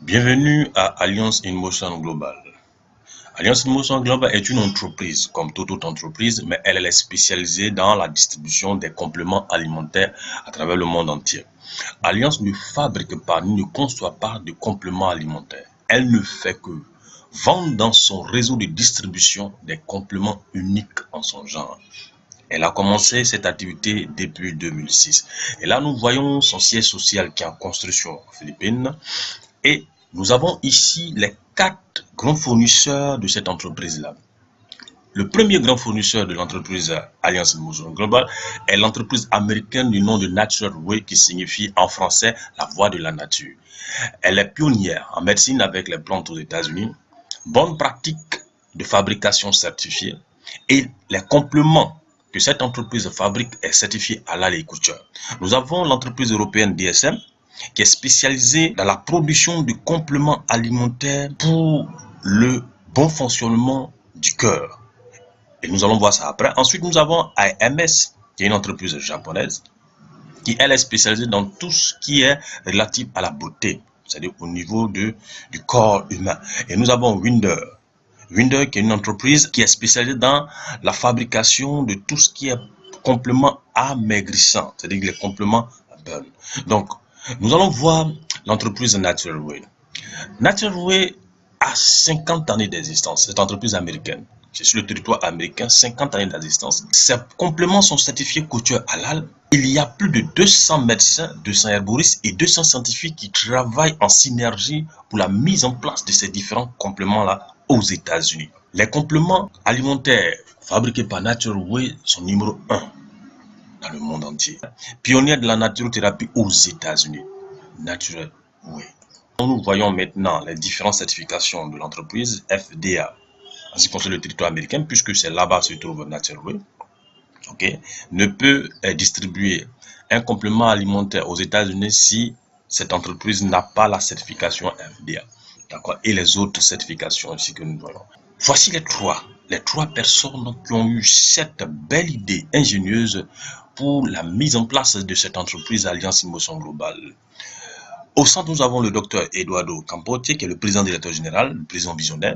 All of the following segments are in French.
Bienvenue à Alliance in Motion Global. Alliance in Motion Global est une entreprise, comme toute autre entreprise, mais elle est spécialisée dans la distribution des compléments alimentaires à travers le monde entier. Alliance ne fabrique pas, ne conçoit pas de compléments alimentaires. Elle ne fait que vendre dans son réseau de distribution des compléments uniques en son genre. Elle a commencé cette activité depuis 2006. Et là, nous voyons son siège social qui est en construction aux Philippines. Et nous avons ici les 4 grands fournisseurs de cette entreprise-là. Le premier grand fournisseur de l'entreprise Alliance in Motion Global est l'entreprise américaine du nom de Natural Way, qui signifie en français la voie de la nature. Elle est pionnière en médecine avec les plantes aux États-Unis, bonne pratique de fabrication certifiée et les compléments que cette entreprise fabrique est certifié halal et kosher. Nous avons l'entreprise européenne DSM qui est spécialisée dans la production de compléments alimentaires pour le bon fonctionnement du cœur. Et nous allons voir ça après. Ensuite, nous avons AMS, qui est une entreprise japonaise, qui elle est spécialisée dans tout ce qui est relatif à la beauté, c'est-à-dire au niveau du corps humain. Et nous avons Winder, qui est une entreprise qui est spécialisée dans la fabrication de tout ce qui est compléments amaigrissants, c'est-à-dire les compléments à burn. Donc, nous allons voir l'entreprise Natural Way. Natural Way a 50 années d'existence, cette entreprise américaine. C'est sur le territoire américain, 50 années d'existence. Ces compléments sont certifiés kosher halal. Il y a plus de 200 médecins, 200 herboristes et 200 scientifiques qui travaillent en synergie pour la mise en place de ces différents compléments-là aux États-Unis. Les compléments alimentaires fabriqués par Natural Way sont numéro 1 dans le monde entier. Pionnière de la naturothérapie aux États-Unis, Natural Way. Nous voyons maintenant les différentes certifications de l'entreprise FDA en ce qui concerne le territoire américain, puisque c'est là-bas que se trouve Natural Way. Ne peut distribuer un complément alimentaire aux États-Unis si cette entreprise n'a pas la certification FDA. D'accord, et les autres certifications aussi que nous voyons. Voici les trois personnes qui ont eu cette belle idée ingénieuse pour la mise en place de cette entreprise Alliance in Motion Global. Au centre, nous avons le docteur Eduardo Campote, qui est le président directeur général, le président visionnaire,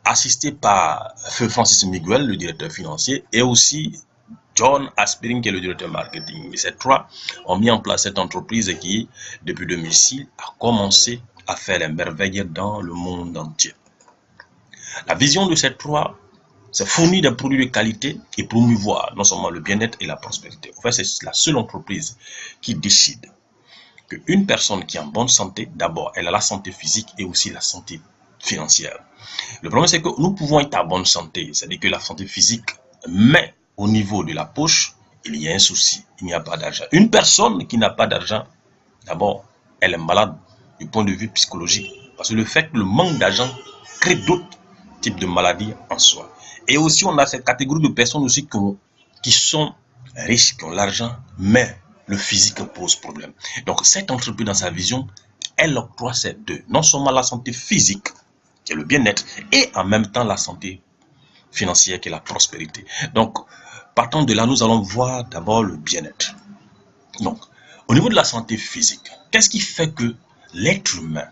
assisté par Feu Francis Miguel, le directeur financier, et aussi John Aspirin, qui est le directeur marketing. Et ces trois ont mis en place cette entreprise qui, depuis 2006, a commencé à faire les merveilles dans le monde entier. La vision de ces trois, c'est fournir des produits de qualité et promouvoir non seulement le bien-être et la prospérité. En fait, c'est la seule entreprise qui décide qu'une personne qui est en bonne santé, d'abord, elle a la santé physique et aussi la santé financière. Le problème, c'est que nous pouvons être en bonne santé, c'est-à-dire que la santé physique, mais au niveau de la poche, il y a un souci, il n'y a pas d'argent. Une personne qui n'a pas d'argent, d'abord, elle est malade du point de vue psychologique, parce que le fait que le manque d'argent crée d'autres types de maladies en soi. Et aussi, on a cette catégorie de personnes aussi qui sont riches, qui ont l'argent, mais le physique pose problème. Donc, cette entreprise, dans sa vision, elle octroie ces deux. Non seulement la santé physique, qui est le bien-être, et en même temps la santé financière, qui est la prospérité. Donc, partant de là, nous allons voir d'abord le bien-être. Donc, au niveau de la santé physique, qu'est-ce qui fait que l'être humain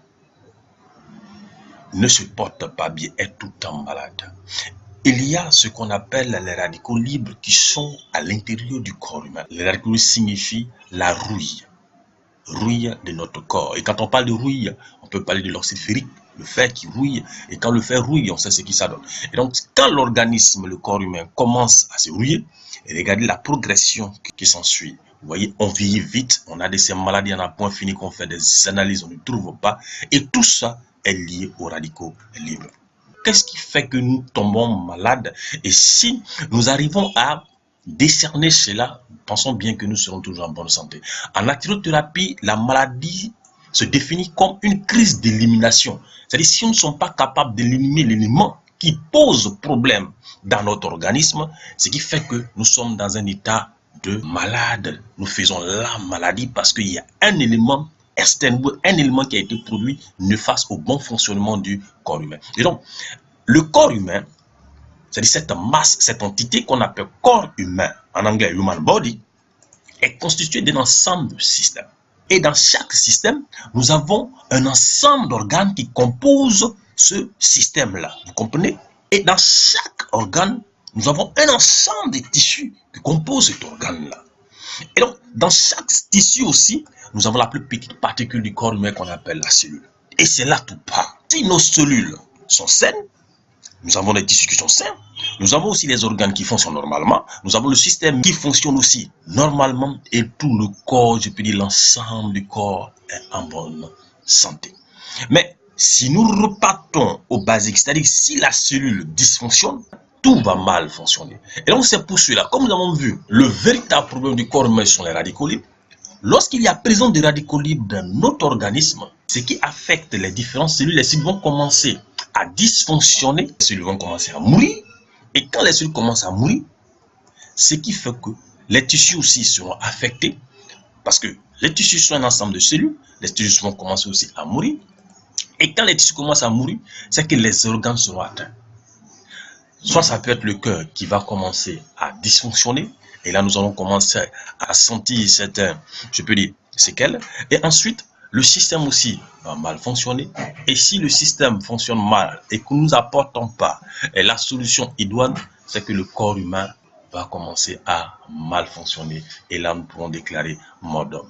ne se porte pas bien, est tout le temps malade? Il y a ce qu'on appelle les radicaux libres qui sont à l'intérieur du corps humain. Les radicaux signifient la rouille de notre corps. Et quand on parle de rouille, on peut parler de l'oxyde ferrique, le fer qui rouille. Et quand le fer rouille, on sait ce qui ça donne. Et donc, quand l'organisme, le corps humain, commence à se rouiller, et regardez la progression qui s'ensuit. Vous voyez, on vieillit vite, on a de ces maladies, on a point fini qu'on fait des analyses, on ne trouve pas. Et tout ça est lié aux radicaux libres. Qu'est-ce qui fait que nous tombons malades? Et si nous arrivons à décerner cela, pensons bien que nous serons toujours en bonne santé. En naturothérapie, la maladie se définit comme une crise d'élimination. C'est-à-dire, si nous ne sommes pas capables d'éliminer l'élément qui pose problème dans notre organisme, ce qui fait que nous sommes dans un état de malade. Nous faisons la maladie parce qu'il y a un élément externe, un élément qui a été produit néfaste au bon fonctionnement du corps humain. Et donc, le corps humain, c'est-à-dire cette masse, cette entité qu'on appelle corps humain, en anglais human body, est constituée d'un ensemble de systèmes. Et dans chaque système, nous avons un ensemble d'organes qui composent ce système-là. Vous comprenez? Et dans chaque organe, nous avons un ensemble de tissus qui composent cet organe-là. Et donc, dans chaque tissu aussi, nous avons la plus petite particule du corps humain qu'on appelle la cellule. Et c'est là tout part. Si nos cellules sont saines, nous avons des tissus qui sont sains, nous avons aussi les organes qui fonctionnent normalement, nous avons le système qui fonctionne aussi normalement et tout le corps, je peux dire l'ensemble du corps est en bonne santé. Mais si nous repartons au basique, c'est-à-dire si la cellule dysfonctionne, tout va mal fonctionner. Et donc c'est pour cela, comme nous avons vu, le véritable problème du corps humain sont les radicaux libres. Lorsqu'il y a présence des radicaux libres dans notre organisme, ce qui affecte les différentes cellules, les cellules vont commencer à dysfonctionner, les cellules vont commencer à mourir. Et quand les cellules commencent à mourir, ce qui fait que les tissus aussi seront affectés, parce que les tissus sont un ensemble de cellules, les tissus vont commencer aussi à mourir. Et quand les tissus commencent à mourir, c'est que les organes seront atteints. Soit ça peut être le cœur qui va commencer à dysfonctionner, et là nous allons commencer à sentir certains, je peux dire, séquelles. Et ensuite, le système aussi va mal fonctionner. Et si le système fonctionne mal et que nous n'apportons pas la solution idoine, c'est que le corps humain va commencer à mal fonctionner. Et là, nous pourrons déclarer mort d'homme.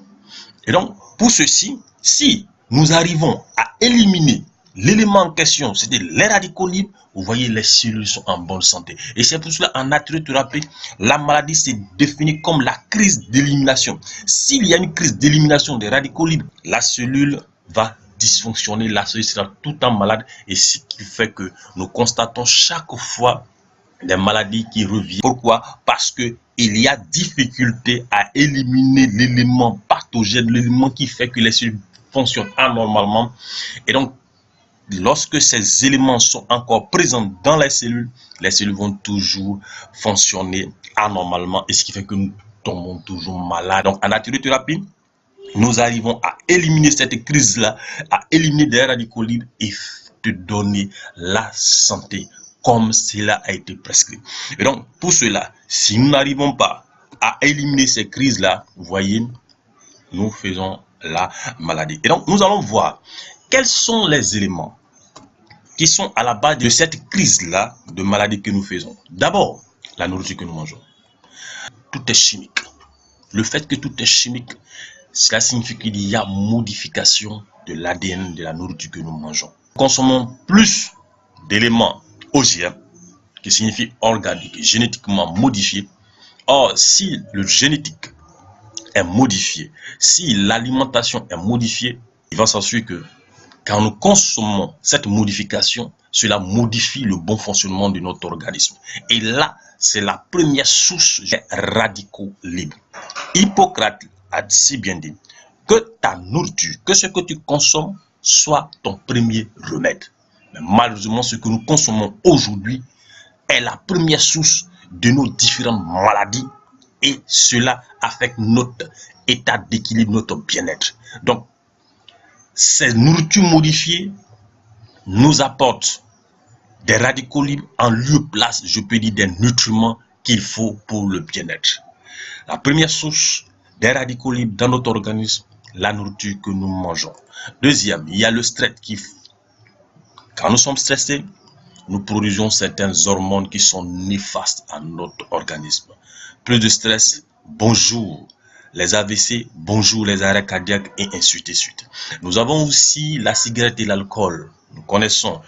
Et donc, pour ceci, si nous arrivons à éliminer l'élément en question, c'est-à-dire les radicaux libres, vous voyez, les cellules sont en bonne santé. Et c'est pour cela, en naturethérapie, la maladie s'est définie comme la crise d'élimination. S'il y a une crise d'élimination des radicaux libres, la cellule va dysfonctionner, la cellule sera tout le temps malade. Et ce qui fait que nous constatons chaque fois des maladies qui reviennent. Pourquoi? Parce que il y a difficulté à éliminer l'élément pathogène, l'élément qui fait que les cellules fonctionnent anormalement. Et donc, lorsque ces éléments sont encore présents dans les cellules vont toujours fonctionner anormalement, et ce qui fait que nous tombons toujours malades. Donc, en naturethérapie, nous arrivons à éliminer cette crise-là, à éliminer des radicaux libres et te donner la santé comme cela a été prescrit. Et donc, pour cela, si nous n'arrivons pas à éliminer ces crises-là, vous voyez, nous faisons la maladie. Et donc, nous allons voir quels sont les éléments qui sont à la base de cette crise-là de maladie que nous faisons. D'abord, la nourriture que nous mangeons. Tout est chimique. Le fait que tout est chimique, cela signifie qu'il y a modification de l'ADN de la nourriture que nous mangeons. Nous consommons plus d'éléments OGM, qui signifie organique, génétiquement modifié. Or, si le génétique est modifié, si l'alimentation est modifiée, il va s'assurer que quand nous consommons cette modification, cela modifie le bon fonctionnement de notre organisme. Et là, c'est la première source des radicaux libres. Hippocrate a si bien dit que ta nourriture, que ce que tu consommes, soit ton premier remède. Mais malheureusement, ce que nous consommons aujourd'hui est la première source de nos différentes maladies et cela affecte notre état d'équilibre, notre bien-être. Donc, ces nourritures modifiées nous apportent des radicaux libres en lieu place, je peux dire, des nutriments qu'il faut pour le bien-être. La première source des radicaux libres dans notre organisme, la nourriture que nous mangeons. Deuxième, il y a le stress qui... Quand nous sommes stressés, nous produisons certaines hormones qui sont néfastes à notre organisme. Plus de stress, bonjour les AVC, bonjour les arrêts cardiaques et ainsi de suite. Nous avons aussi la cigarette et l'alcool. Nous connaissons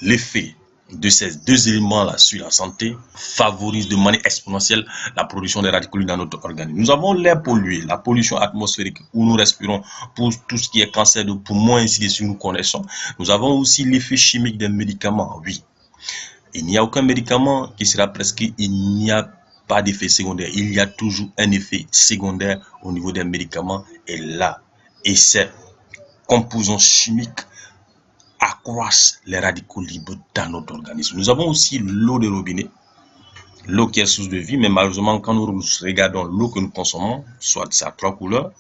l'effet de ces deux éléments-là sur la santé, favorise de manière exponentielle la production des radicaux libres dans notre organisme. Nous avons l'air pollué, la pollution atmosphérique où nous respirons pour tout ce qui est cancer de poumon, ainsi de suite, nous connaissons. Nous avons aussi l'effet chimique des médicaments, oui. Il n'y a aucun médicament qui sera prescrit, il n'y a pas d'effet secondaire. Il y a toujours un effet secondaire au niveau des médicaments et là, et ces composants chimiques accroissent les radicaux libres dans notre organisme. Nous avons aussi l'eau de robinet, l'eau qui est source de vie, mais malheureusement, quand nous regardons l'eau que nous consommons, soit ça a trois couleurs,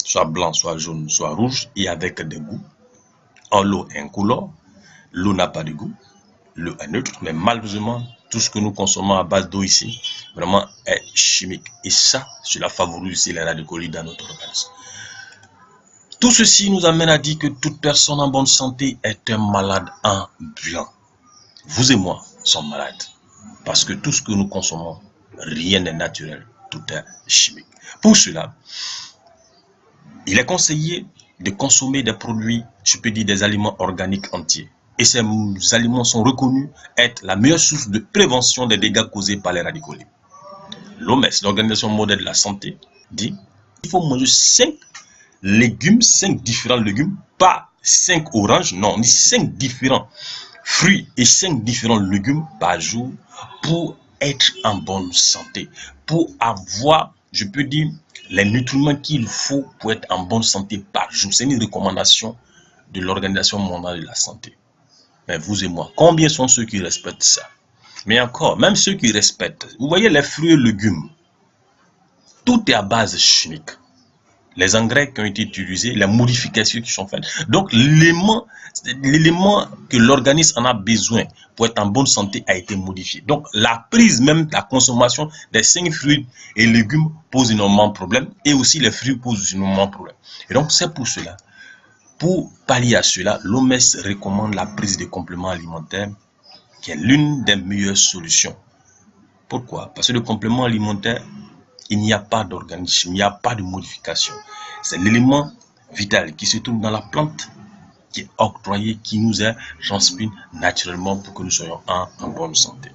soit blanc, soit jaune, soit rouge, et avec des goûts. Or, l'eau est incolore, l'eau n'a pas de goût, l'eau est neutre, mais malheureusement, tout ce que nous consommons à base d'eau ici, vraiment est chimique. Et ça, cela favorise les radicaux libres dans notre organisme. Tout ceci nous amène à dire que toute personne en bonne santé est un malade ambulant. Vous et moi sommes malades. Parce que tout ce que nous consommons, rien n'est naturel, tout est chimique. Pour cela, il est conseillé de consommer des produits, je peux dire des aliments organiques entiers. Et ces aliments sont reconnus être la meilleure source de prévention des dégâts causés par les radicaux libres. L'OMS, l'Organisation mondiale de la santé, dit qu'il faut manger 5 légumes, 5 différents légumes, pas 5 oranges, non, on dit 5 différents fruits et 5 différents légumes par jour pour être en bonne santé, pour avoir, je peux dire, les nutriments qu'il faut pour être en bonne santé par jour. C'est une recommandation de l'Organisation mondiale de la santé. Mais vous et moi, combien sont ceux qui respectent ça? Mais encore, même ceux qui respectent, vous voyez les fruits et légumes, tout est à base chimique. Les engrais qui ont été utilisés, les modifications qui sont faites. Donc, l'élément que l'organisme en a besoin pour être en bonne santé a été modifié. Donc, la prise même, la consommation des 5 fruits et légumes pose énormément de problèmes. Et aussi, les fruits posent énormément de problèmes. Et donc, c'est pour cela. Pour pallier à cela, l'OMS recommande la prise de compléments alimentaires, qui est l'une des meilleures solutions. Pourquoi? Parce que le complément alimentaire, il n'y a pas d'organisme, il n'y a pas de modification. C'est l'élément vital qui se trouve dans la plante, qui est octroyé, qui nous est transmis naturellement pour que nous soyons en bonne santé.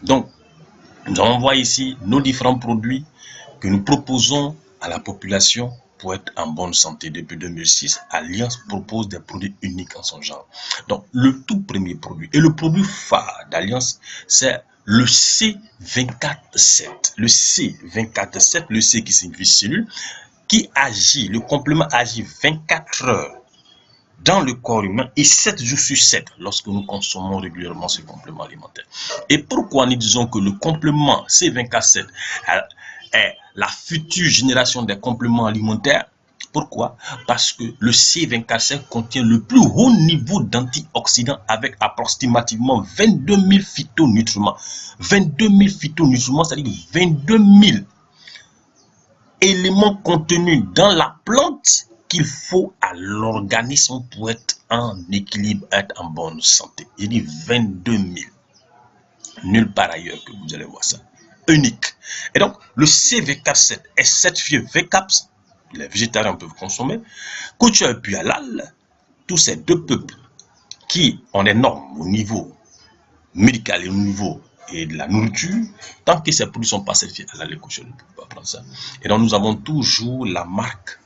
Donc, nous allons voir ici nos différents produits que nous proposons à la population pour être en bonne santé. Depuis 2006, Alliance propose des produits uniques en son genre. Donc, le tout premier produit et le produit phare d'Alliance, c'est le C24-7. Le C24-7, le C qui signifie cellule, qui agit, le complément agit 24 heures dans le corps humain et 7 jours sur 7 lorsque nous consommons régulièrement ce complément alimentaire. Et pourquoi nous disons que le complément C24-7 est la future génération des compléments alimentaires? Pourquoi? Parce que le C24-7 contient le plus haut niveau d'antioxydants avec approximativement 22 000 phytonutriments. 22 000 phytonutriments, c'est-à-dire 22 000 éléments contenus dans la plante qu'il faut à l'organisme pour être en équilibre, être en bonne santé. Il dit 22 000. Nulle part ailleurs que vous allez voir ça. Unique. Et donc, le CV47 est certifié VCAPS, les végétariens peuvent consommer, Kosher puis halal, tous ces deux peuples qui ont des normes au niveau médical et au niveau de la nourriture, tant que ces produits ne sont pas certifiés halal et kosher, on ne peut pas prendre ça. Et donc, nous avons toujours la marque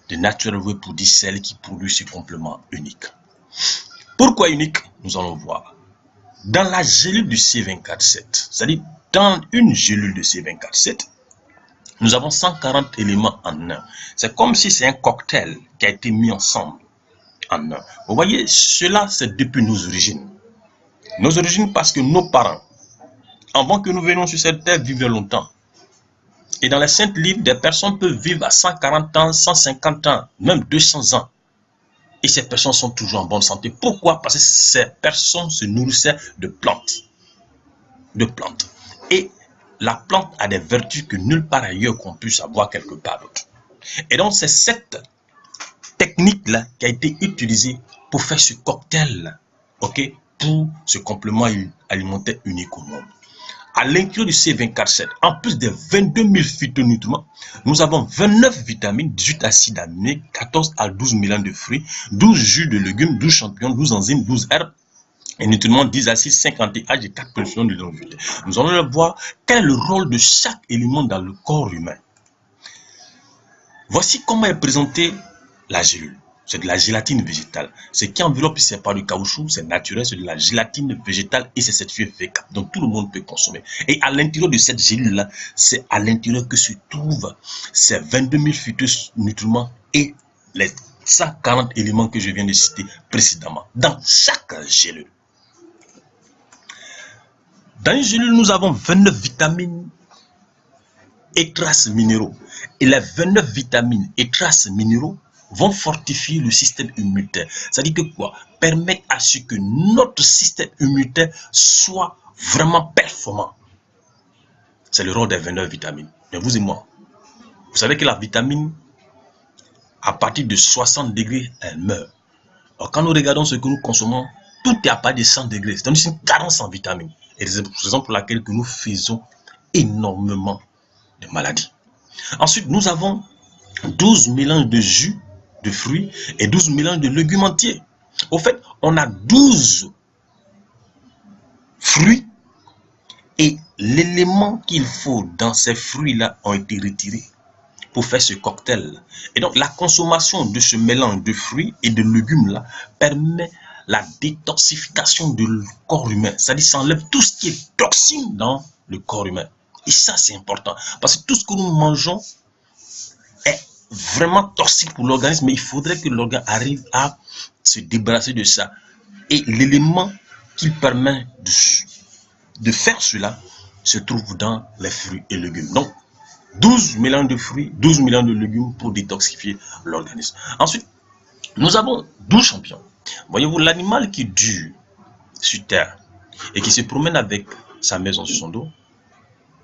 de Natural Way pour dire celle qui produit ce complément unique. Pourquoi unique? Nous allons voir. Dans la gélule du C24-7, c'est-à-dire dans une gélule de C24-7, nous avons 140 éléments en un. C'est comme si c'est un cocktail qui a été mis ensemble en un. Vous voyez, cela c'est depuis nos origines. Nos origines parce que nos parents, avant que nous venions sur cette terre, vivaient longtemps. Et dans les saints livres, des personnes peuvent vivre à 140 ans, 150 ans, même 200 ans. Et ces personnes sont toujours en bonne santé. Pourquoi? Parce que ces personnes se nourrissaient de plantes. Et la plante a des vertus que nulle part ailleurs qu'on puisse avoir quelque part d'autre. Et donc, c'est cette technique-là qui a été utilisée pour faire ce cocktail, ok, pour ce complément alimentaire unique au monde. À l'intérieur du C24-7, en plus des 22 000 phytonutriments, nous avons 29 vitamines, 18 acides aminés, 14 à 12 mélanges de fruits, 12 jus de légumes, 12 champignons, 12 enzymes, 12 herbes, et nutriments, 10 acides, 5 anti-âges et 4 pollutions de longévité. Nous allons voir quel est le rôle de chaque élément dans le corps humain. Voici comment est présentée la gélule. C'est de la gélatine végétale. Ce qui enveloppe, c'est pas du caoutchouc, c'est naturel, c'est de la gélatine végétale et c'est certifié VCAP. Donc tout le monde peut consommer. Et à l'intérieur de cette gélule-là, c'est à l'intérieur que se trouvent ces 22 000 phytonutriments et les 140 éléments que je viens de citer précédemment. Dans chaque gélule. Dans une gélule, nous avons 29 vitamines et traces minéraux. Et les 29 vitamines et traces minéraux vont fortifier le système immunitaire. C'est-à-dire que quoi? Permettre à ce que notre système immunitaire soit vraiment performant. C'est le rôle des 29 vitamines. Mais vous et moi, vous savez que la vitamine À partir de 60 degrés, elle meurt. Alors, quand nous regardons ce que nous consommons, tout est à partir de 100 degrés. C'est une carence en vitamines. Et c'est la raison pour laquelle nous faisons énormément de maladies. Ensuite, nous avons 12 mélanges de jus de fruits et 12 mélanges de légumes entiers. Au fait, on a 12 fruits et l'élément qu'il faut dans ces fruits-là ont été retirés pour faire ce cocktail. Et donc, la consommation de ce mélange de fruits et de légumes-là permet la détoxification du corps humain. C'est-à-dire, ça enlève tout ce qui est toxine dans le corps humain. Et ça, c'est important. Parce que tout ce que nous mangeons est vraiment toxique pour l'organisme, mais il faudrait que l'organe arrive à se débarrasser de ça. Et l'élément qui permet de faire cela se trouve dans les fruits et légumes. Donc, 12 mélanges de fruits, 12 mélanges de légumes pour détoxifier l'organisme. Ensuite, nous avons 12 champions. Voyez-vous, l'animal qui dure sur terre et qui se promène avec sa maison sur son dos,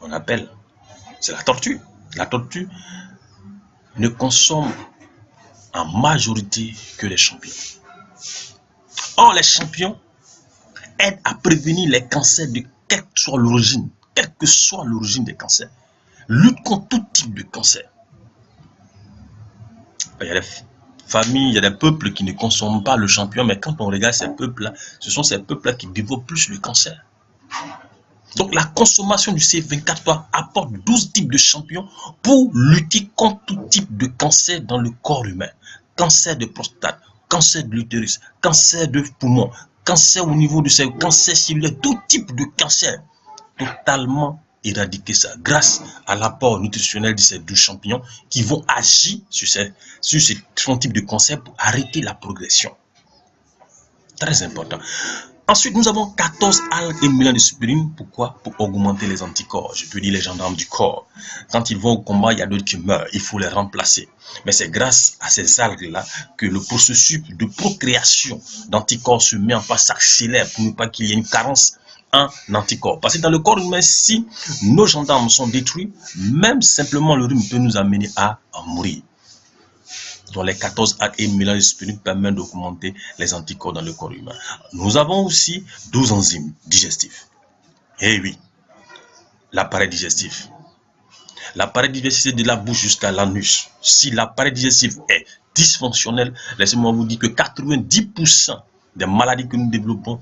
on appelle, c'est la tortue. La tortue ne consomme en majorité que les champignons. Or, les champignons aident à prévenir les cancers de quelle que soit l'origine des cancers. Lutte contre tout type de cancer. Il y a des familles, il y a des peuples qui ne consomment pas le champignon, mais quand on regarde ces peuples-là, ce sont ces peuples-là qui développent plus le cancer. Donc la consommation du C24 apporte 12 types de champignons pour lutter contre tout type de cancer dans le corps humain. Cancer de prostate, cancer de l'utérus, cancer de poumon, cancer au niveau du cerveau, cancer cellulaire, tout type de cancer. Totalement éradiquer ça grâce à l'apport nutritionnel de ces 12 champignons qui vont agir sur ces types de cancer pour arrêter la progression. Très important. Ensuite, nous avons 14 algues et mélanges de spiruline. Pourquoi? Pour augmenter les anticorps. Je peux dire les gendarmes du corps. Quand ils vont au combat, il y a d'autres qui meurent. Il faut les remplacer. Mais c'est grâce à ces algues-là que le processus de procréation d'anticorps se met en place, s'accélère pour ne pas qu'il y ait une carence en anticorps. Parce que dans le corps humain, si nos gendarmes sont détruits, même simplement le rhume peut nous amener à en mourir. Donc les 14 algues et mélanges de spiruline permettent d'augmenter les anticorps dans le corps humain. Nous avons aussi 12 enzymes digestifs. Eh oui, l'appareil digestif. L'appareil digestif, c'est de la bouche jusqu'à l'anus. Si l'appareil digestif est dysfonctionnel, laissez-moi vous dire que 90% des maladies que nous développons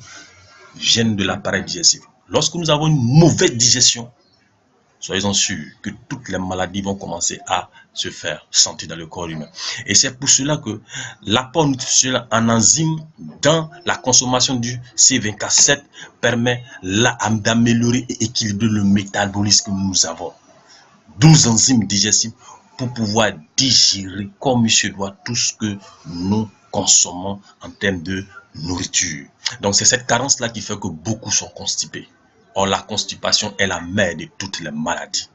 viennent de l'appareil digestif. Lorsque nous avons une mauvaise digestion, soyez-en sûrs que toutes les maladies vont commencer à se faire sentir dans le corps humain. Et c'est pour cela que l'apport nutritionnel en enzymes dans la consommation du C24 permet d'améliorer et équilibrer le métabolisme que nous avons. 12 enzymes digestives pour pouvoir digérer comme il se doit tout ce que nous consommons en termes de nourriture. Donc c'est cette carence-là qui fait que beaucoup sont constipés. Or, la constipation est la mère de toutes les maladies.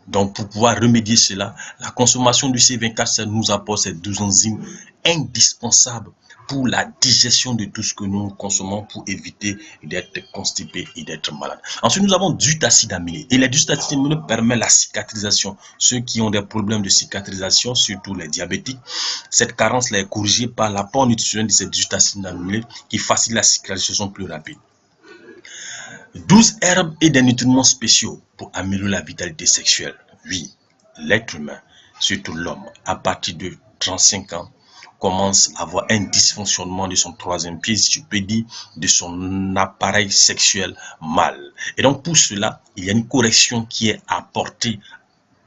Donc, pour pouvoir remédier cela, la consommation du C24 nous apporte ces 12 enzymes indispensables pour la digestion de tout ce que nous consommons pour éviter d'être constipé et d'être malade. Ensuite, nous avons du acide aminé. Et les du acide aminé permettent la cicatrisation. Ceux qui ont des problèmes de cicatrisation, surtout les diabétiques, cette carence-là est corrigée par l'apport nutritionnel de ces du acide aminé qui facilite la cicatrisation plus rapide. 12 herbes et des nutriments spéciaux pour améliorer la vitalité sexuelle. Oui, l'être humain, surtout l'homme, à partir de 35 ans, commence à avoir un dysfonctionnement de son troisième pied, si je peux dire, de son appareil sexuel mâle. Et donc pour cela, il y a une correction qui est apportée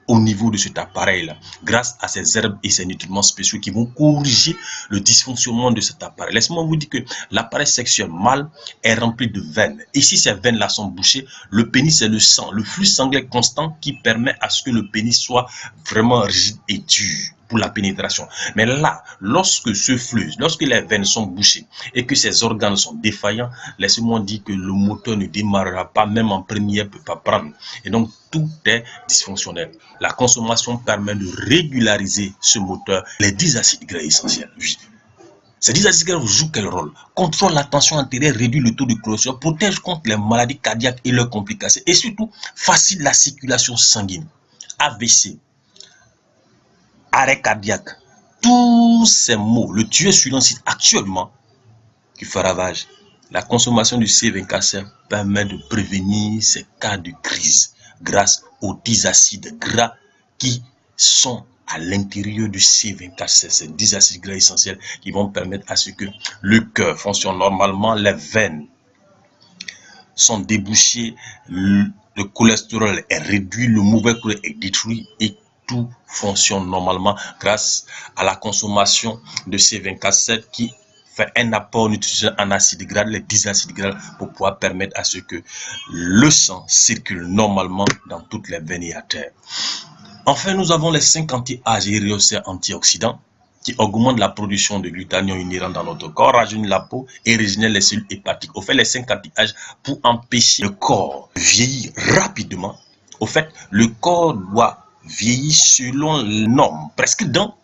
au niveau de cet appareil-là, grâce à ces herbes et ces nutriments spéciaux qui vont corriger le dysfonctionnement de cet appareil. Laissez-moi vous dire que l'appareil sexuel mâle est rempli de veines. Et si ces veines-là sont bouchées, le pénis, c'est le sang, le flux sanguin constant qui permet à ce que le pénis soit vraiment rigide et dur pour la pénétration. Mais là, lorsque les veines sont bouchées et que ces organes sont défaillants, laissez-moi dire que le moteur ne démarrera pas, même en première, ne peut pas prendre. Et donc, tout est dysfonctionnel. La consommation permet de régulariser ce moteur. Les 10 acides gras essentiels, oui. Ces 10 acides gras jouent quel rôle? Contrôle la tension artérielle, réduit le taux de cholestérol, protège contre les maladies cardiaques et leurs complications. Et surtout, facilite la circulation sanguine. AVC, arrêt cardiaque, tous ces maux, le tueur sur un site actuellement qui fait ravage. La consommation du C24 permet de prévenir ces cas de crise grâce aux 10 acides gras qui sont à l'intérieur du C24. Ces 10 acides gras essentiels qui vont permettre à ce que le cœur fonctionne normalement, les veines sont débouchées, le cholestérol est réduit, le mauvais cholestérol est détruit et tout fonctionne normalement grâce à la consommation de C24 qui fait un apport nutritionnel en acides gras, les 10 acides gras, pour pouvoir permettre à ce que le sang circule normalement dans toutes les veines et artères. Enfin, nous avons les 5 anti-âges et antioxydants qui augmentent la production de glutathion inhérent dans notre corps, rajeunit la peau et régénère les cellules hépatiques. Au fait, les 5 anti-âges pour empêcher le corps de vieillir rapidement. Au fait, le corps doit vieillir selon les normes, presque dans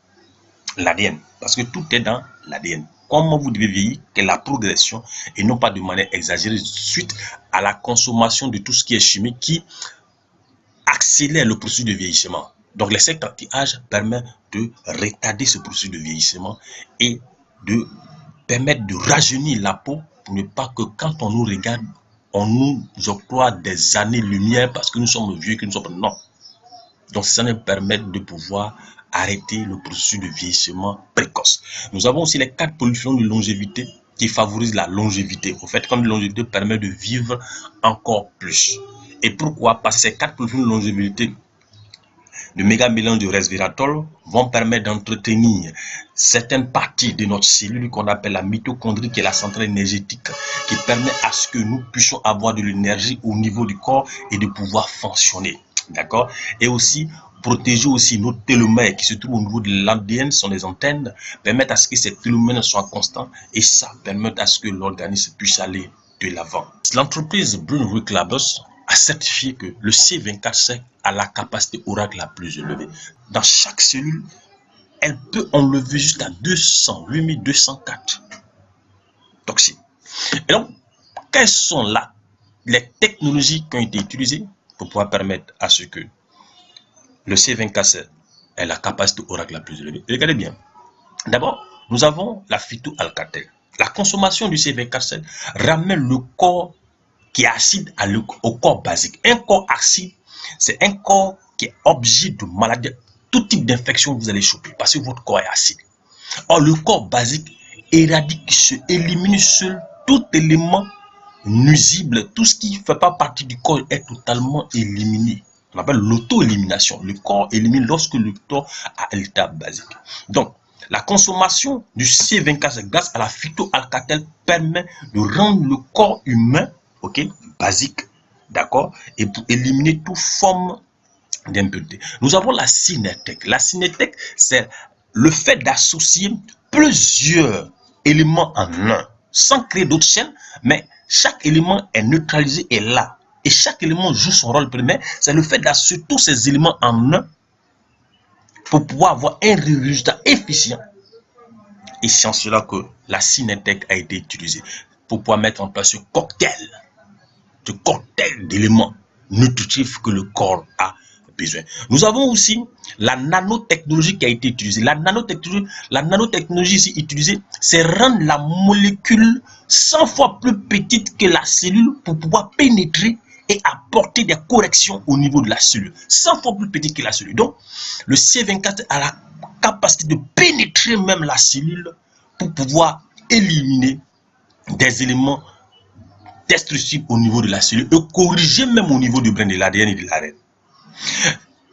l'ADN, parce que tout est dans l'ADN. Comment vous devez vieillir, quelle est la progression, et non pas de manière exagérée suite à la consommation de tout ce qui est chimique qui accélère le processus de vieillissement. Donc les 5 anti-âges permettent de retarder ce processus de vieillissement et de permettre de rajeunir la peau pour ne pas que quand on nous regarde, on nous octroie des années-lumière parce que nous sommes vieux, que nous sommes non. Donc ça nous permet de pouvoir arrêter le processus de vieillissement précoce. Nous avons aussi les 4 polyphénols de longévité qui favorisent la longévité. Au fait, comme la longévité permet de vivre encore plus. Et pourquoi? Parce que ces 4 polyphénols de longévité, le méga-mélange de resveratrol, vont permettre d'entretenir certaines parties de notre cellule qu'on appelle la mitochondrie, qui est la centrale énergétique, qui permet à ce que nous puissions avoir de l'énergie au niveau du corps et de pouvoir fonctionner. D'accord? Et aussi, protéger aussi nos télomères qui se trouvent au niveau de l'ADN, sont des antennes, permettent à ce que ces télomères soient constants et ça permet à ce que l'organisme puisse aller de l'avant. L'entreprise Brunswick Labs a certifié que le C24 a la capacité oracle la plus élevée. Dans chaque cellule, elle peut enlever jusqu'à 8204 toxines. Et donc, quelles sont les technologies qui ont été utilisées pour pouvoir permettre à ce que le C24 ait la capacité oracle la plus élevée? Regardez bien. D'abord, nous avons la phytoalcatel. La consommation du C24 ramène le corps qui est acide au corps basique. Un corps acide, c'est un corps qui est objet de maladie, tout type d'infection que vous allez choper parce que votre corps est acide. Or, le corps basique éradique, élimine seul tout élément nuisible, tout ce qui ne fait pas partie du corps est totalement éliminé. On appelle l'auto-élimination. Le corps élimine lorsque le corps a l'état basique. Donc, la consommation du C24 grâce à la phytoalcatel permet de rendre le corps humain basique, d'accord, et pour éliminer toute forme d'impureté. Nous avons la cinétech. La cinétech, c'est le fait d'associer plusieurs éléments en un, sans créer d'autres chaînes, mais chaque élément est neutralisé et là. Et chaque élément joue son rôle primaire. C'est le fait d'associer tous ces éléments en un pour pouvoir avoir un résultat efficient. Et c'est en cela que la cinétech a été utilisée pour pouvoir mettre en place ce cocktail d'éléments nutritifs que le corps a besoin. Nous avons aussi la nanotechnologie qui a été utilisée. La nanotechnologie ici utilisée, c'est rendre la molécule 100 fois plus petite que la cellule pour pouvoir pénétrer et apporter des corrections au niveau de la cellule. 100 fois plus petite que la cellule. Donc, le C24 a la capacité de pénétrer même la cellule pour pouvoir éliminer des éléments destructibles au niveau de la cellule et corriger même au niveau du brin de l'ADN et de l'ARN.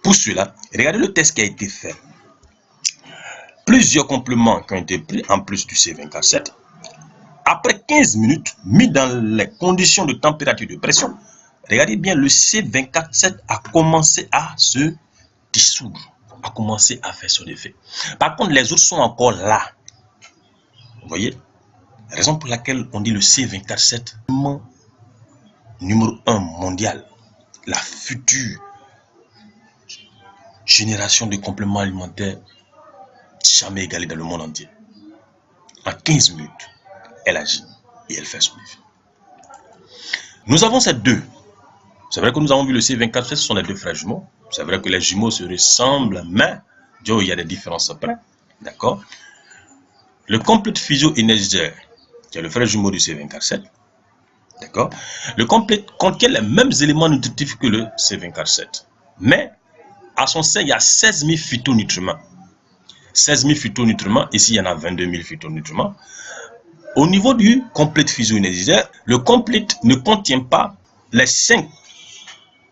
Pour cela, regardez le test qui a été fait. Plusieurs compléments qui ont été pris en plus du C24. Après 15 minutes, mis dans les conditions de température et de pression, regardez bien, le C24 a commencé à se dissoudre, a commencé à faire son effet. Par contre, les autres sont encore là. Vous voyez? Raison pour laquelle on dit le C24 numéro 1 mondial, la future génération de compléments alimentaires jamais égalée dans le monde entier. En 15 minutes, elle agit et elle fait son effet. Nous avons ces deux. C'est vrai que nous avons vu le C24, ce sont les deux frères jumeaux. C'est vrai que les jumeaux se ressemblent, mais il y a des différences après. D'accord? Le complexe physio-énergétique, qui est le frère jumeau du C24-7, d'accord? Le complexe contient les mêmes éléments nutritifs que le C24-7. Mais à son sein, il y a 16 000 phytonutriments. 16 000 phytonutriments, ici il y en a 22 000 phytonutriments. Au niveau du complexe physio-énergétique, le complexe ne contient pas les 5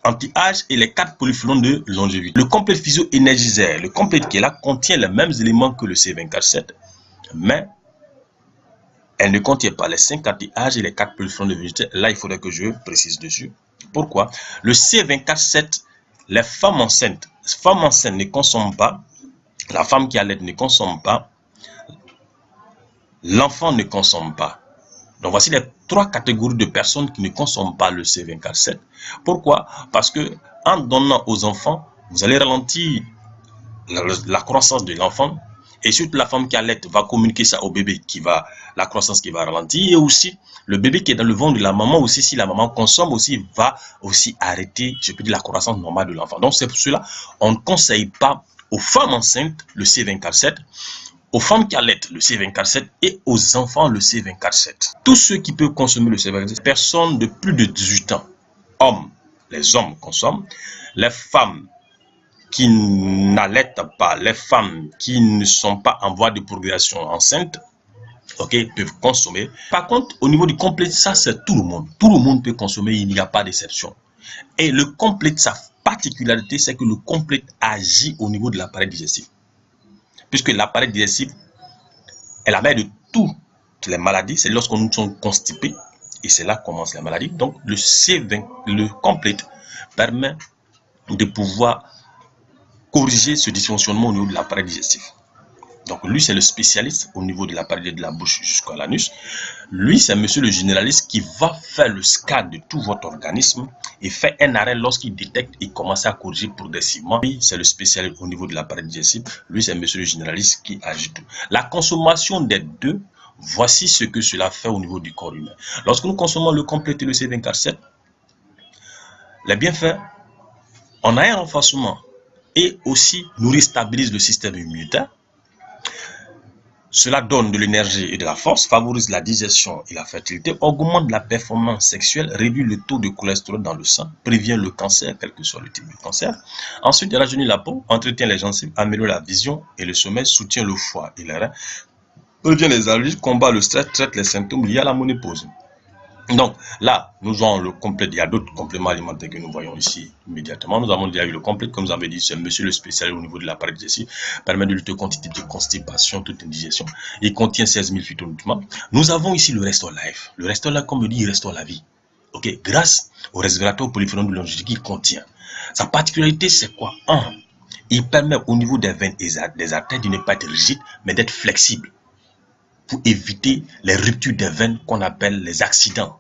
anti-âge et les 4 polyphénols de longévité. Le complexe physio-énergétique, le complexe qui est là, contient les mêmes éléments que le C24-7, mais elle ne contient pas les 5 anti-âge et les 4 polyphénols de longévité. Là, il faudrait que je précise dessus. Pourquoi? Le C24-7, les femmes enceintes ne consomment pas, la femme qui allait ne consomme pas, l'enfant ne consomme pas. Donc voici les 3 catégories de personnes qui ne consomment pas le C24-7. Pourquoi? Parce que en donnant aux enfants, vous allez ralentir la croissance de l'enfant, et surtout la femme qui allait va communiquer ça au bébé, la croissance qui va ralentir, et aussi le bébé qui est dans le ventre de la maman aussi, si la maman consomme aussi, va aussi arrêter, je peux dire, la croissance normale de l'enfant. Donc c'est pour cela on ne conseille pas aux femmes enceintes le C24-7, aux femmes qui allaitent le C24-7 et aux enfants le C24-7. Tous ceux qui peuvent consommer le C24-7, personnes de plus de 18 ans, hommes, les hommes consomment, les femmes qui n'allaitent pas, les femmes qui ne sont pas en voie de progression enceinte, ok, peuvent consommer. Par contre, au niveau du complexe, ça c'est tout le monde. Tout le monde peut consommer, il n'y a pas d'exception. Et le complexe, sa particularité, c'est que le complexe agit au niveau de l'appareil digestif. Puisque l'appareil digestif est la mère de toutes les maladies, c'est lorsqu'on nous sommes constipés, et c'est là que commence la maladie. Donc le C20, le complexe permet de pouvoir corriger ce dysfonctionnement au niveau de l'appareil digestif. Donc lui, c'est le spécialiste au niveau de l'appareil de la bouche jusqu'à l'anus. Lui, c'est monsieur le généraliste qui va faire le scan de tout votre organisme et fait un arrêt lorsqu'il détecte et commence à corriger progressivement. Lui, c'est le spécialiste au niveau de l'appareil digestif. Lui, c'est monsieur le généraliste qui agit tout. La consommation des deux, voici ce que cela fait au niveau du corps humain. Lorsque nous consommons le complet et le C24-7, les bienfaits, on a un renforcement et aussi nous réstabilise le système immunitaire. Cela donne de l'énergie et de la force, favorise la digestion et la fertilité, augmente la performance sexuelle, réduit le taux de cholestérol dans le sang, prévient le cancer, quel que soit le type de cancer. Ensuite, il rajeunit la peau, entretient les gencives, améliore la vision et le sommeil, soutient le foie et les reins, prévient les allergies, combat le stress, traite les symptômes liés à la ménopause. Donc là, nous avons le complet. Il y a d'autres compléments alimentaires que nous voyons ici immédiatement. Nous avons déjà eu le complet, comme vous avez dit, c'est monsieur le spécialiste au niveau de l'appareil digestif, permet de lutter contre toute constipation, toute indigestion. Il contient 16 000 phytonutriments. Nous avons ici le Restore Life. Le Restore Life, comme je dis, il restaure la vie. Ok, grâce au réservatoire polyphénol de longévité qu'il contient. Sa particularité, c'est quoi? Il permet au niveau des veines et des artères de ne pas être rigide, mais d'être flexible, pour éviter les ruptures des veines qu'on appelle les accidents.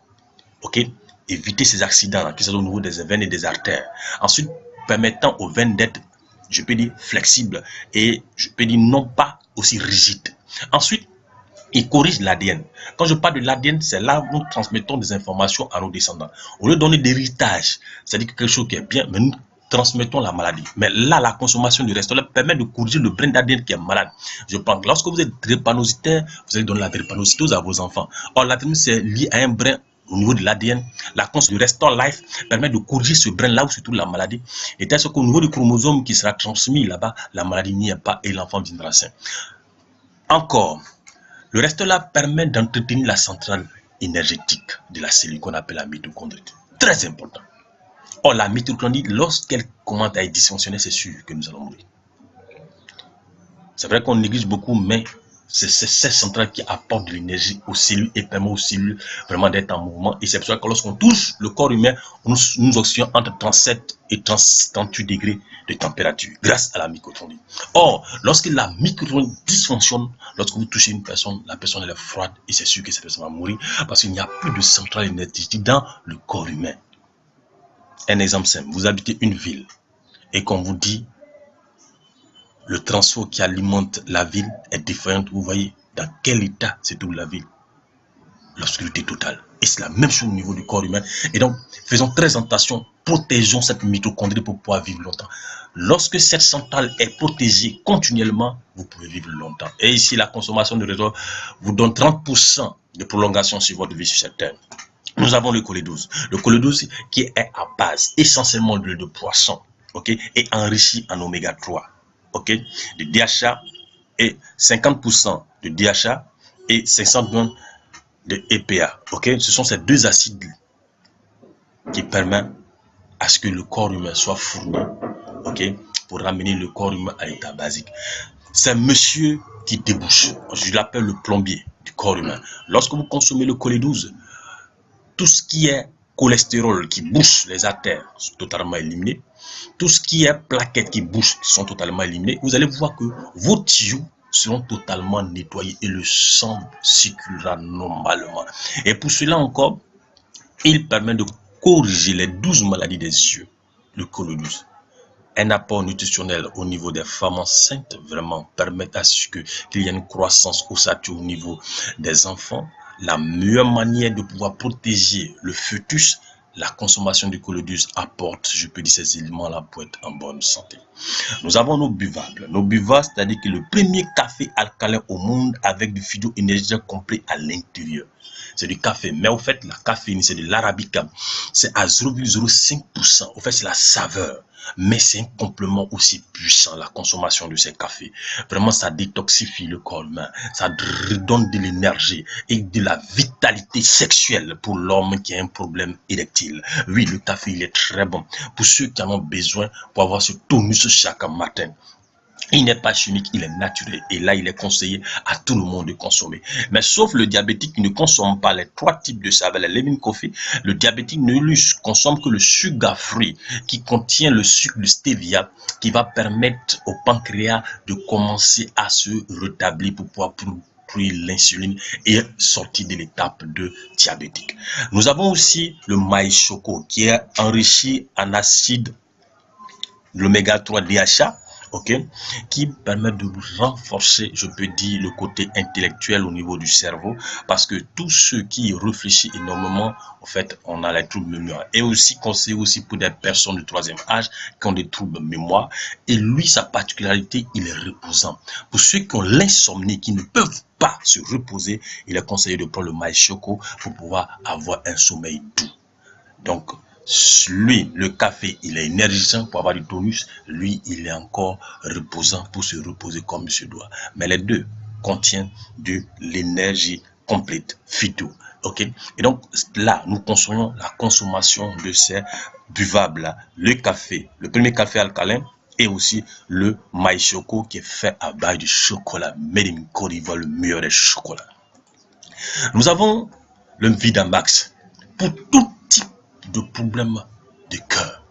Ok, éviter ces accidents qui sont au niveau des veines et des artères. Ensuite, permettant aux veines d'être, je peux dire, flexibles et je peux dire non pas aussi rigides. Ensuite, il corrige l'ADN. Quand je parle de l'ADN, c'est là où nous transmettons des informations à nos descendants. Au lieu de donner d'héritage, c'est-à-dire quelque chose qui est bien, mais nous transmettons la maladie. Mais là, la consommation du restaurant permet de corriger le brin d'ADN qui est malade. Je pense que lorsque vous êtes drépanocytaire, vous allez donner la drépanocytose à vos enfants. Or, la drépanocytose, c'est lié à un brin au niveau de l'ADN. La consommation du Restore Life permet de corriger ce brin là où se trouve la maladie. Et tel qu'au niveau du chromosome qui sera transmis là-bas, la maladie n'y est pas et l'enfant viendra sain. Encore, le Restore Life permet d'entretenir la centrale énergétique de la cellule qu'on appelle la mitochondrie. Très important. Or, la mitochondrie, lorsqu'elle commence à être dysfonctionnelle, c'est sûr que nous allons mourir. C'est vrai qu'on néglige beaucoup, mais c'est cette centrale qui apporte de l'énergie aux cellules et permet aux cellules vraiment d'être en mouvement. Et c'est pour ça que lorsqu'on touche le corps humain, nous oxygénons entre 37 et 38 degrés de température grâce à la mitochondrie. Or, lorsque la mitochondrie dysfonctionne, lorsque vous touchez une personne, la personne elle est froide et c'est sûr que cette personne va mourir parce qu'il n'y a plus de centrale énergétique dans le corps humain. Un exemple simple, vous habitez une ville et qu'on vous dit le transport qui alimente la ville est différent. Vous voyez dans quel état se trouve la ville. L'obscurité totale. Et c'est la même chose au niveau du corps humain. Et donc, faisons très attention, protégeons cette mitochondrie pour pouvoir vivre longtemps. Lorsque cette centrale est protégée continuellement, vous pouvez vivre longtemps. Et ici, la consommation de réseau vous donne 30% de prolongation sur votre vie sur cette terre. Nous avons le cholédose. Le cholédose qui est à base essentiellement d'huile de poisson, ok, et enrichi en oméga 3, ok, de DHA et 50% de DHA et 500 grammes de EPA, ok. Ce sont ces deux acides qui permettent à ce que le corps humain soit fourni, ok, pour ramener le corps humain à l'état basique. C'est monsieur qui débouche. Je l'appelle le plombier du corps humain. Lorsque vous consommez le cholédose, tout ce qui est cholestérol qui bouche les artères sont totalement éliminés. Tout ce qui est plaquettes qui bouchent sont totalement éliminés. Vous allez voir que vos tuyaux seront totalement nettoyés et le sang circulera normalement. Et pour cela encore, il permet de corriger les 12 maladies des yeux, le cholédose. Un apport nutritionnel au niveau des femmes enceintes vraiment permet à ce qu'il y ait une croissance osseuse au niveau des enfants. La meilleure manière de pouvoir protéger le fœtus, la consommation du cholédose apporte, je peux dire, ces éléments-là pour être en bonne santé. Nous avons nos buvables. Nos buvables, c'est-à-dire que le premier café alcalin au monde avec du phyto-énergétique complet à l'intérieur. C'est du café, mais au fait, la caféine, c'est de l'arabica. C'est à 0,05%. Au fait, c'est la saveur. Mais c'est un complément aussi puissant, la consommation de ces cafés. Vraiment, ça détoxifie le corps humain. Ça redonne de l'énergie et de la vitalité sexuelle pour l'homme qui a un problème érectile. Oui, le café, il est très bon. Pour ceux qui en ont besoin pour avoir ce tonus chaque matin. Il n'est pas chimique, il est naturel. Et là, il est conseillé à tout le monde de consommer. Mais sauf le diabétique qui ne consomme pas les trois types de saveurs, les lemon coffee, le diabétique ne lui consomme que le sugar free qui contient le sucre de stevia qui va permettre au pancréas de commencer à se rétablir pour pouvoir produire l'insuline et sortir de l'étape de diabétique. Nous avons aussi le maïs choco qui est enrichi en acide l'oméga 3 DHA. Ok, qui permet de renforcer, je peux dire, le côté intellectuel au niveau du cerveau, parce que tous ceux qui réfléchissent énormément, en fait, on a les troubles de mémoire. Et aussi conseillé aussi pour des personnes du troisième âge qui ont des troubles de mémoire. Et lui, sa particularité, il est reposant. Pour ceux qui ont l'insomnie, qui ne peuvent pas se reposer, il est conseillé de prendre le maïs choco pour pouvoir avoir un sommeil doux. Donc, lui, le café, il est énergisant pour avoir du tonus. Lui, il est encore reposant pour se reposer comme il se doit. Mais les deux contiennent de l'énergie complète, phyto. Ok. Et donc, là, nous consommons la consommation de ces buvables-là. Le café, le premier café alcalin et aussi le maïs choco qui est fait à base de chocolat. Made in Côte d'Ivoire, le meilleur des chocolats. Nous avons le Vidamax pour tout de problèmes de cœur.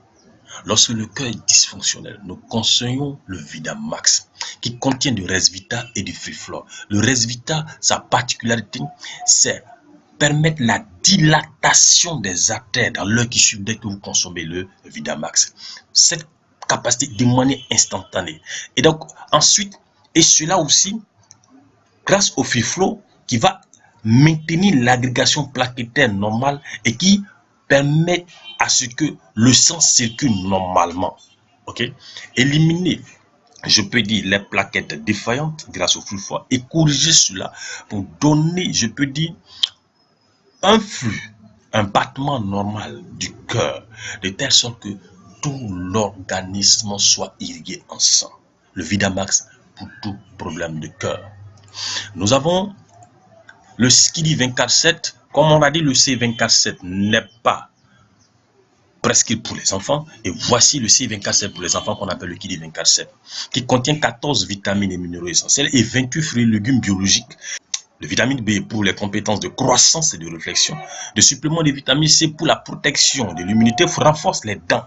Lorsque le cœur est dysfonctionnel, nous conseillons le Vidamax qui contient du Resvita et du Friflor. Le Resvita, sa particularité, c'est permettre la dilatation des artères dans l'heure qui suit dès que vous consommez le Vidamax. Cette capacité de manière instantanée. Et donc, ensuite, et cela aussi, grâce au Friflor qui va maintenir l'agrégation plaquettaire normale et qui permet à ce que le sang circule normalement. Ok, éliminer, je peux dire, les plaquettes défaillantes grâce au flux froid et corriger cela pour donner, je peux dire, un flux, un battement normal du cœur, de telle sorte que tout l'organisme soit irrigué en sang. Le Vidamax pour tout problème de cœur. Nous avons le Skidi 24/7. Comme on a dit, le C24/7 n'est pas prescrit pour les enfants. Et voici le C24/7 pour les enfants qu'on appelle le Skidi 24/7, qui contient 14 vitamines et minéraux essentiels et 28 fruits et légumes biologiques. De vitamine B pour les compétences de croissance et de réflexion. De suppléments de vitamine C pour la protection de l'immunité, renforce les dents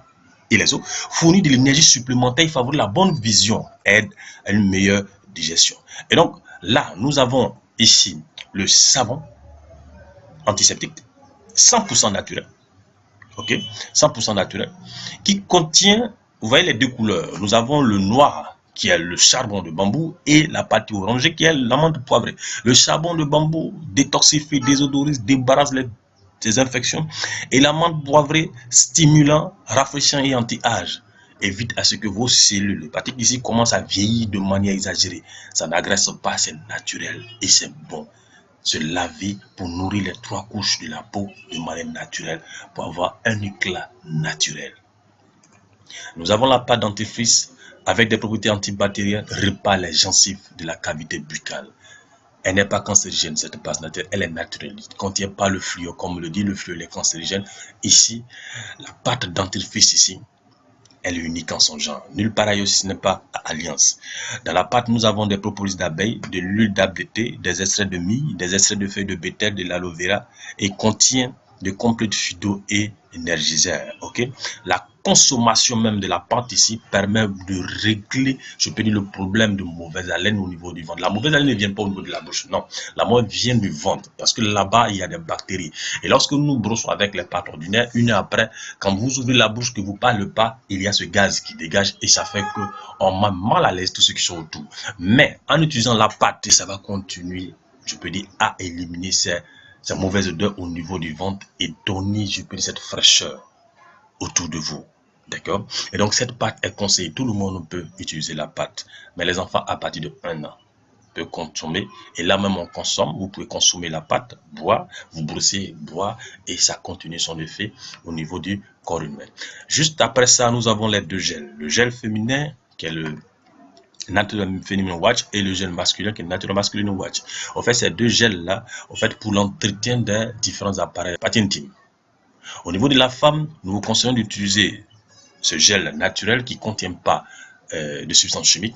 et les os, fournit de l'énergie supplémentaire, favorise la bonne vision, aide à une meilleure digestion. Et donc là, nous avons ici le savon antiseptique 100% naturel, ok, 100% naturel, qui contient, vous voyez les deux couleurs, nous avons le noir qui est le charbon de bambou et la partie orangée qui est l'amande poivrée. Le charbon de bambou détoxifie, désodorise, débarrasse les des infections. Et la menthe poivrée, stimulant, rafraîchissant et anti-âge, évite à ce que vos cellules hépatiques ici commencent à vieillir de manière exagérée. Ça n'agresse pas, c'est naturel et c'est bon. Se laver pour nourrir les 3 couches de la peau de manière naturelle pour avoir un éclat naturel. Nous avons la pâte dentifrice avec des propriétés antibactériennes, répare les gencives de la cavité buccale. Elle n'est pas cancérigène, cette pâte naturelle, elle est naturelle. Elle ne contient pas le fluor, comme le dit le fluor, est cancérigène. Ici, la pâte dentifrice ici, elle est unique en son genre. Nulle part ailleurs si ce n'est pas à Alliance. Dans la pâte, nous avons des propolis d'abeilles, de l'huile d'arbre de thé, des extraits de mie, des extraits de feuilles de bétel, de l'aloe vera et contient de complètes phyto et énergiseurs. Ok, la consommation même de la pâte ici permet de régler, je peux dire, le problème de mauvaise haleine au niveau du ventre. La mauvaise haleine ne vient pas au niveau de la bouche, non. La mauvaise vient du ventre parce que là-bas, il y a des bactéries. Et lorsque nous brossons avec les pâtes ordinaires, une heure après, quand vous ouvrez la bouche, que vous ne parlez pas, il y a ce gaz qui dégage et ça fait qu'on a mal à l'aise tous ceux qui sont autour. Mais en utilisant la pâte, ça va continuer, je peux dire, à éliminer ces mauvaises odeurs au niveau du ventre et donner, je peux dire, cette fraîcheur autour de vous. D'accord? Et donc, cette pâte est conseillée. Tout le monde peut utiliser la pâte. Mais les enfants à partir de 1 an peuvent consommer. Et là même, on consomme. Vous pouvez consommer la pâte, boire, vous brossez, boire. Et ça continue son effet au niveau du corps humain. Juste après ça, nous avons les 2 gels. Le gel féminin, qui est le Natural Feminine Watch, et le gel masculin qui est Natural Masculine Watch. En fait, ces 2 gels-là, en fait, pour l'entretien des différents appareils intimes. Au niveau de la femme, nous vous conseillons d'utiliser ce gel naturel qui ne contient pas de substances chimiques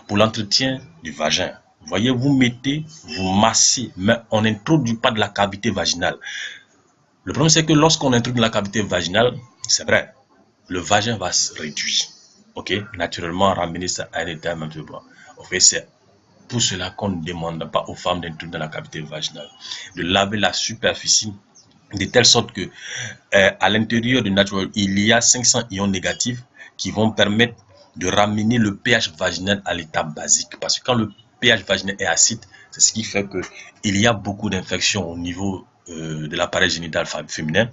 pour l'entretien du vagin. Vous voyez, vous mettez, vous massez, mais on n'introduit pas de la cavité vaginale. Le problème, c'est que lorsqu'on introduit de la cavité vaginale, c'est vrai, le vagin va se réduire. Ok, naturellement, ramener ça à un état un peu bas. En fait, c'est pour cela qu'on ne demande pas aux femmes d'introduire dans la cavité vaginale, de laver la superficie de telle sorte que à l'intérieur du naturel, il y a 500 ions négatifs qui vont permettre de ramener le pH vaginal à l'état basique. Parce que quand le pH vaginal est acide, c'est ce qui fait qu'il y a beaucoup d'infections au niveau de l'appareil génital féminin.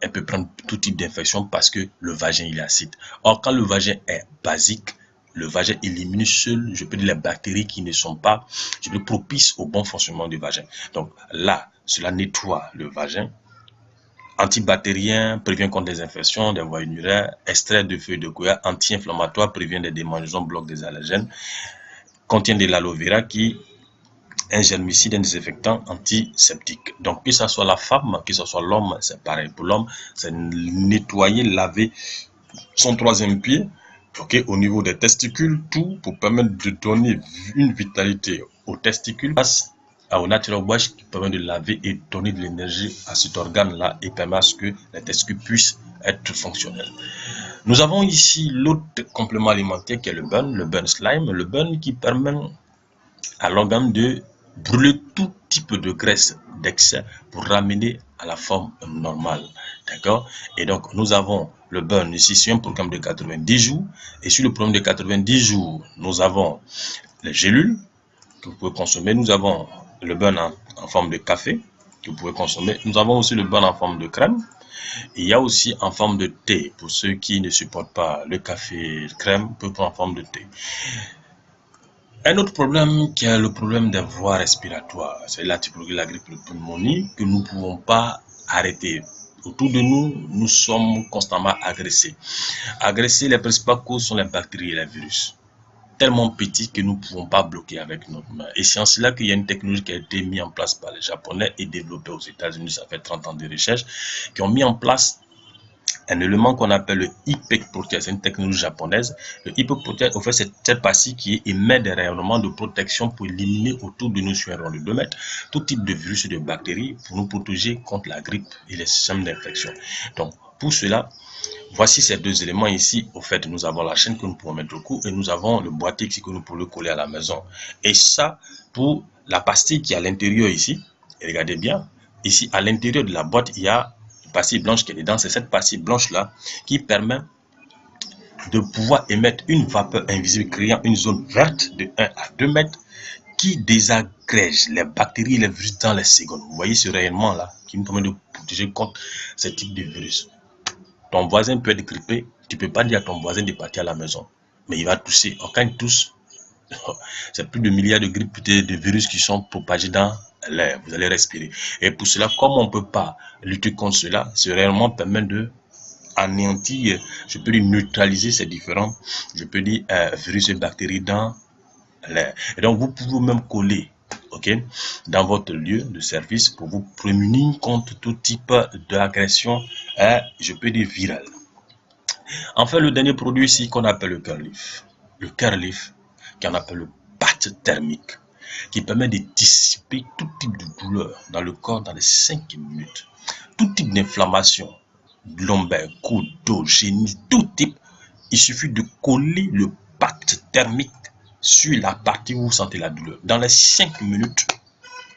Elle peut prendre tout type d'infection parce que le vagin il est acide. Or, quand le vagin est basique, le vagin élimine seul, je peux dire, les bactéries qui ne sont pas, je peux dire, propices au bon fonctionnement du vagin. Donc là, cela nettoie le vagin. Antibactérien, prévient contre des infections, des voies urinaires, extrait de feuilles de goya, anti-inflammatoire, prévient des démangeaisons, bloque des allergènes, contient de l'aloe vera qui est un germicide, un désinfectant antiseptique. Donc que ce soit la femme, que ce soit l'homme, c'est pareil. Pour l'homme, c'est nettoyer, laver son 3e pied, ok, au niveau des testicules, tout pour permettre de donner une vitalité aux testicules, au Natural Wash qui permet de laver et donner de l'énergie à cet organe-là et permet à ce que les testicules puissent être fonctionnels. Nous avons ici l'autre complément alimentaire qui est le burn slime, le burn qui permet à l'organe de brûler tout type de graisse d'excès pour ramener à la forme normale. D'accord? Et donc, nous avons le burn ici sur un programme de 90 jours. Et sur le programme de 90 jours, nous avons les gélules que vous pouvez consommer. Nous avons le burn en forme de café que vous pouvez consommer. Nous avons aussi le burn en forme de crème. Et il y a aussi en forme de thé. Pour ceux qui ne supportent pas le café crème, peut prendre en forme de thé. Un autre problème qui est le problème des voies respiratoires, c'est la typologie de la grippe, de pneumonie, que nous ne pouvons pas arrêter. Autour de nous, nous sommes constamment agressés. Agressés, les principales causes sont les bactéries et les virus. Tellement petits que nous ne pouvons pas bloquer avec notre main. Et c'est en cela qu'il y a une technologie qui a été mise en place par les Japonais et développée aux États-Unis. Ça fait 30 ans de recherche qui ont mis en place un élément qu'on appelle le HIPEC protection. C'est une technologie japonaise. Le HIPEC protection, en fait, c'est cette partie qui émet des rayonnements de protection pour éliminer autour de nous sur un rond de 2 mètres tout type de virus et de bactéries pour nous protéger contre la grippe et les systèmes d'infection. Donc, pour cela, voici ces 2 éléments ici. Au fait, nous avons la chaîne que nous pouvons mettre au cou et nous avons le boîtier ici que nous pouvons coller à la maison. Et ça, pour la pastille qui est à l'intérieur ici, et regardez bien, ici à l'intérieur de la boîte, il y a une pastille blanche qui est dedans. C'est cette pastille blanche-là qui permet de pouvoir émettre une vapeur invisible créant une zone verte de 1 à 2 mètres qui désagrège les bactéries et les virus dans les secondes. Vous voyez ce rayonnement-là qui nous permet de protéger contre ce type de virus. Ton voisin peut être grippé, tu ne peux pas dire à ton voisin de partir à la maison, mais il va tousser. Quand il tousse, c'est plus de milliards de grippes et de virus qui sont propagés dans l'air. Vous allez respirer. Et pour cela, comme on ne peut pas lutter contre cela, c'est réellement permettre de anéantir, je peux dire neutraliser ces différents, je peux dire virus et bactéries dans l'air. Et donc, vous pouvez même coller, ok, dans votre lieu de service pour vous prémunir contre tout type d'agression, je peux dire virale. Enfin, le dernier produit ici qu'on appelle le Curlif. Le Curlif, qu'on appelle le pâte thermique, qui permet de dissiper tout type de douleur dans le corps dans les 5 minutes. Tout type d'inflammation, lombaire, coude, dos, génie, tout type. Il suffit de coller le pâte thermique sur la partie où vous sentez la douleur. Dans les 5 minutes,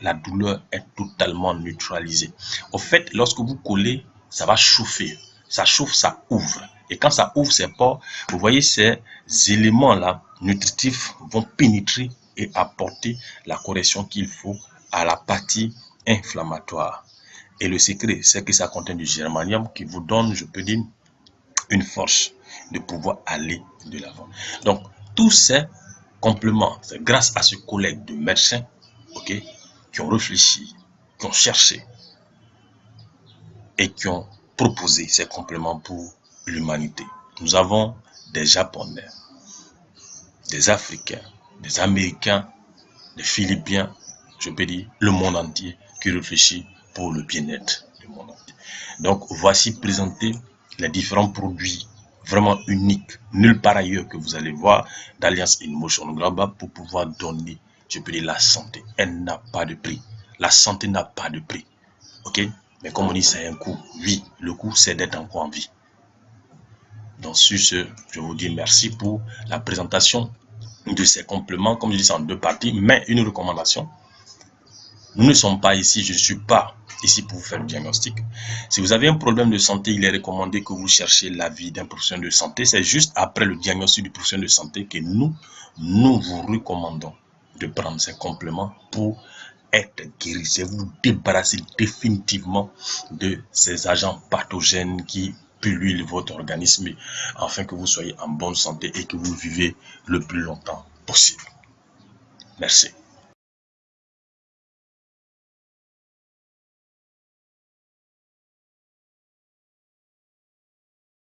la douleur est totalement neutralisée. Au fait, lorsque vous collez, ça va chauffer. Ça chauffe, ça ouvre. Et quand ça ouvre ses pores, vous voyez ces éléments-là nutritifs vont pénétrer et apporter la correction qu'il faut à la partie inflammatoire. Et le secret, c'est que ça contient du germanium qui vous donne, je peux dire, une force de pouvoir aller de l'avant. Donc, tous ces compléments, c'est grâce à ce collègue de médecins, ok, qui ont réfléchi, qui ont cherché et qui ont proposé ces compléments pour l'humanité. Nous avons des Japonais, des Africains, des Américains, des Philippins, je peux dire le monde entier qui réfléchit pour le bien-être du monde entier. Donc voici présenté les différents produits vraiment uniques, nulle part ailleurs que vous allez voir d'Alliance InMotion Global pour pouvoir donner, je peux dire, la santé. Elle n'a pas de prix. La santé n'a pas de prix. Ok? Mais comme on dit, c'est un coût. Oui, le coût, c'est d'être encore en vie. Donc sur ce, je vous dis merci pour la présentation de ces compléments. Comme je dis, c'est en 2 parties, mais une recommandation. Nous ne sommes pas ici, je ne suis pas ici pour vous faire le diagnostic. Si vous avez un problème de santé, il est recommandé que vous cherchiez l'avis d'un professionnel de santé. C'est juste après le diagnostic du professionnel de santé que nous vous recommandons de prendre ces compléments pour être guéri. C'est vous débarrasser définitivement de ces agents pathogènes qui polluent votre organisme afin que vous soyez en bonne santé et que vous vivez le plus longtemps possible. Merci.